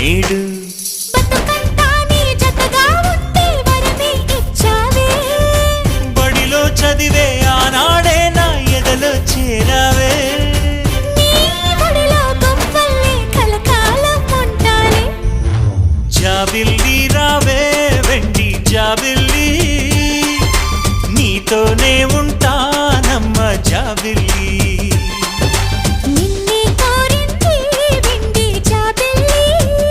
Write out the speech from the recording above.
నేడు బడిలో చదివే ఆనాడే నా ఎదలో చేరావే జాబిల్లి రావే వెండి జాబిల్లి నీతోనే ఉంటానమ్మ జాబిల్లి